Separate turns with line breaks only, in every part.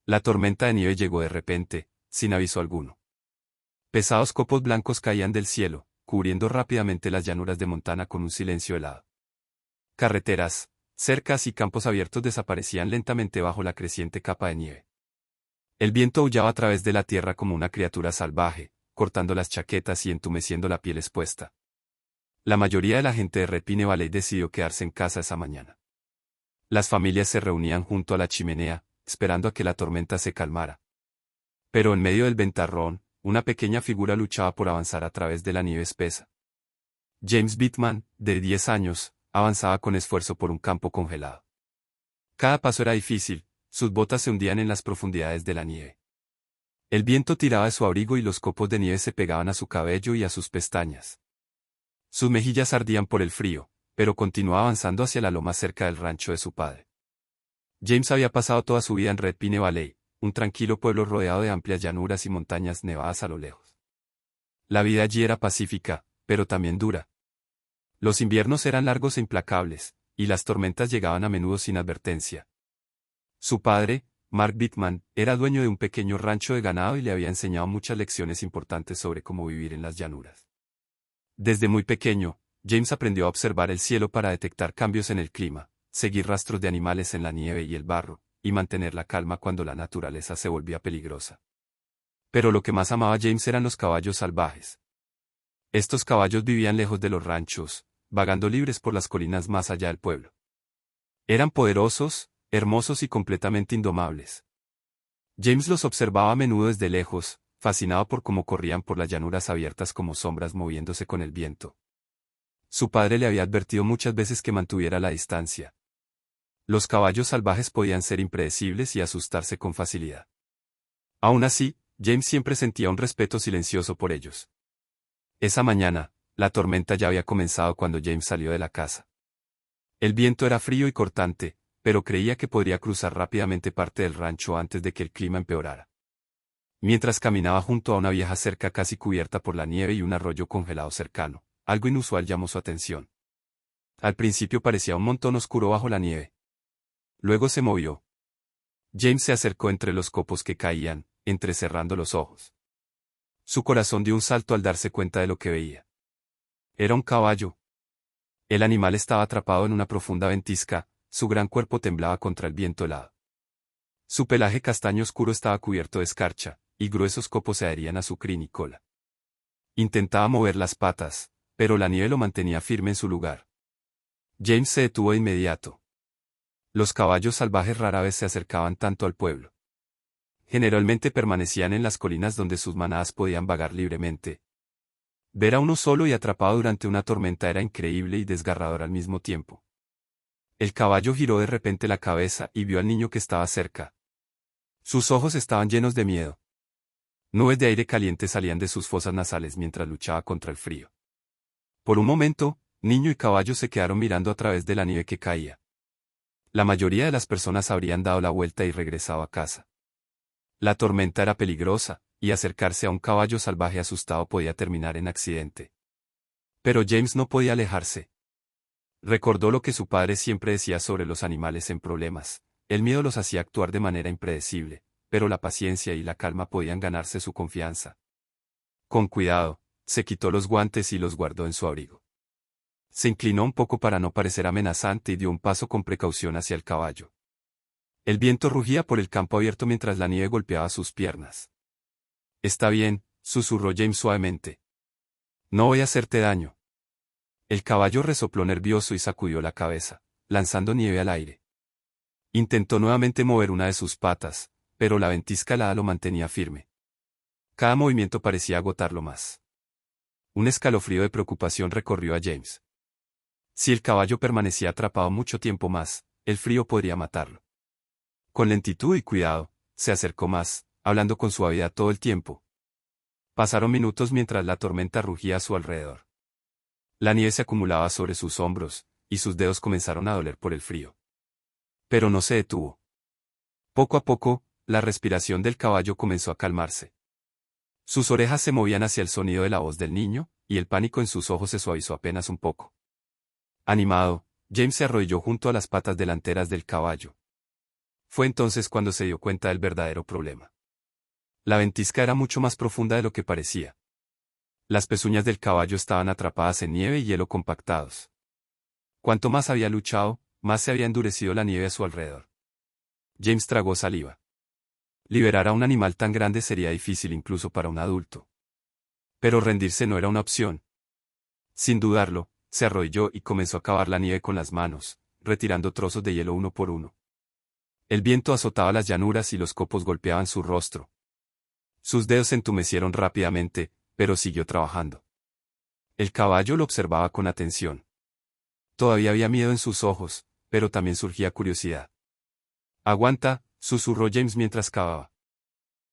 La tormenta de nieve llegó de repente, sin aviso alguno. Pesados copos blancos caían del cielo, cubriendo rápidamente las llanuras de Montana con un silencio helado. Carreteras, cercas y campos abiertos desaparecían lentamente bajo la creciente capa de nieve. El viento aullaba a través de la tierra como una criatura salvaje, cortando las chaquetas y entumeciendo la piel expuesta. La mayoría de la gente de Red Pine Valley decidió quedarse en casa esa mañana. Las familias se reunían junto a la chimenea, esperando a que la tormenta se calmara. Pero en medio del ventarrón, una pequeña figura luchaba por avanzar a través de la nieve espesa. James Bittman, de 10 años, avanzaba con esfuerzo por un campo congelado. Cada paso era difícil, sus botas se hundían en las profundidades de la nieve. El viento tiraba de su abrigo y los copos de nieve se pegaban a su cabello y a sus pestañas. Sus mejillas ardían por el frío, pero continuaba avanzando hacia la loma cerca del rancho de su padre. James había pasado toda su vida en Red Pine Valley, un tranquilo pueblo rodeado de amplias llanuras y montañas nevadas a lo lejos. La vida allí era pacífica, pero también dura. Los inviernos eran largos e implacables, y las tormentas llegaban a menudo sin advertencia. Su padre, Mark Bittman, era dueño de un pequeño rancho de ganado y le había enseñado muchas lecciones importantes sobre cómo vivir en las llanuras. Desde muy pequeño, James aprendió a observar el cielo para detectar cambios en el clima, seguir rastros de animales en la nieve y el barro, y mantener la calma cuando la naturaleza se volvía peligrosa. Pero lo que más amaba James eran los caballos salvajes. Estos caballos vivían lejos de los ranchos, vagando libres por las colinas más allá del pueblo. Eran poderosos, hermosos y completamente indomables. James los observaba a menudo desde lejos, fascinado por cómo corrían por las llanuras abiertas como sombras moviéndose con el viento. Su padre le había advertido muchas veces que mantuviera la distancia. Los caballos salvajes podían ser impredecibles y asustarse con facilidad. Aún así, James siempre sentía un respeto silencioso por ellos. Esa mañana, la tormenta ya había comenzado cuando James salió de la casa. El viento era frío y cortante, pero creía que podría cruzar rápidamente parte del rancho antes de que el clima empeorara. Mientras caminaba junto a una vieja cerca casi cubierta por la nieve y un arroyo congelado cercano, algo inusual llamó su atención. Al principio parecía un montón oscuro bajo la nieve. Luego se movió. James se acercó entre los copos que caían, entrecerrando los ojos. Su corazón dio un salto al darse cuenta de lo que veía. Era un caballo. El animal estaba atrapado en una profunda ventisca, su gran cuerpo temblaba contra el viento helado. Su pelaje castaño oscuro estaba cubierto de escarcha, y gruesos copos se adherían a su crin y cola. Intentaba mover las patas, pero la nieve lo mantenía firme en su lugar. James se detuvo de inmediato. Los caballos salvajes rara vez se acercaban tanto al pueblo. Generalmente permanecían en las colinas donde sus manadas podían vagar libremente. Ver a uno solo y atrapado durante una tormenta era increíble y desgarrador al mismo tiempo. El caballo giró de repente la cabeza y vio al niño que estaba cerca. Sus ojos estaban llenos de miedo. Nubes de aire caliente salían de sus fosas nasales mientras luchaba contra el frío. Por un momento, niño y caballo se quedaron mirando a través de la nieve que caía. La mayoría de las personas habrían dado la vuelta y regresado a casa. La tormenta era peligrosa, y acercarse a un caballo salvaje asustado podía terminar en accidente. Pero James no podía alejarse. Recordó lo que su padre siempre decía sobre los animales en problemas. El miedo los hacía actuar de manera impredecible, pero la paciencia y la calma podían ganarse su confianza. Con cuidado, se quitó los guantes y los guardó en su abrigo. Se inclinó un poco para no parecer amenazante y dio un paso con precaución hacia el caballo. El viento rugía por el campo abierto mientras la nieve golpeaba sus piernas. «Está bien», susurró James suavemente. «No voy a hacerte daño». El caballo resopló nervioso y sacudió la cabeza, lanzando nieve al aire. Intentó nuevamente mover una de sus patas, pero la ventisca helada lo mantenía firme. Cada movimiento parecía agotarlo más. Un escalofrío de preocupación recorrió a James. Si el caballo permanecía atrapado mucho tiempo más, el frío podría matarlo. Con lentitud y cuidado, se acercó más, hablando con suavidad todo el tiempo. Pasaron minutos mientras la tormenta rugía a su alrededor. La nieve se acumulaba sobre sus hombros, y sus dedos comenzaron a doler por el frío. Pero no se detuvo. Poco a poco, la respiración del caballo comenzó a calmarse. Sus orejas se movían hacia el sonido de la voz del niño, y el pánico en sus ojos se suavizó apenas un poco. Animado, James se arrodilló junto a las patas delanteras del caballo. Fue entonces cuando se dio cuenta del verdadero problema. La ventisca era mucho más profunda de lo que parecía. Las pezuñas del caballo estaban atrapadas en nieve y hielo compactados. Cuanto más había luchado, más se había endurecido la nieve a su alrededor. James tragó saliva. Liberar a un animal tan grande sería difícil incluso para un adulto. Pero rendirse no era una opción. Sin dudarlo, se arrodilló y comenzó a cavar la nieve con las manos, retirando trozos de hielo uno por uno. El viento azotaba las llanuras y los copos golpeaban su rostro. Sus dedos se entumecieron rápidamente, pero siguió trabajando. El caballo lo observaba con atención. Todavía había miedo en sus ojos, pero también surgía curiosidad. «Aguanta», susurró James mientras cavaba.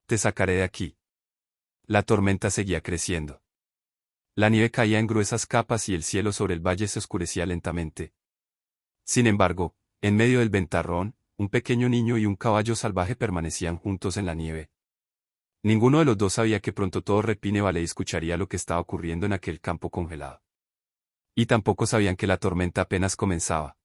«Te sacaré de aquí». La tormenta seguía creciendo. La nieve caía en gruesas capas y el cielo sobre el valle se oscurecía lentamente. Sin embargo, en medio del ventarrón, un pequeño niño y un caballo salvaje permanecían juntos en la nieve. Ninguno de los dos sabía que pronto todo Repine Valley escucharía lo que estaba ocurriendo en aquel campo congelado. Y tampoco sabían que la tormenta apenas comenzaba.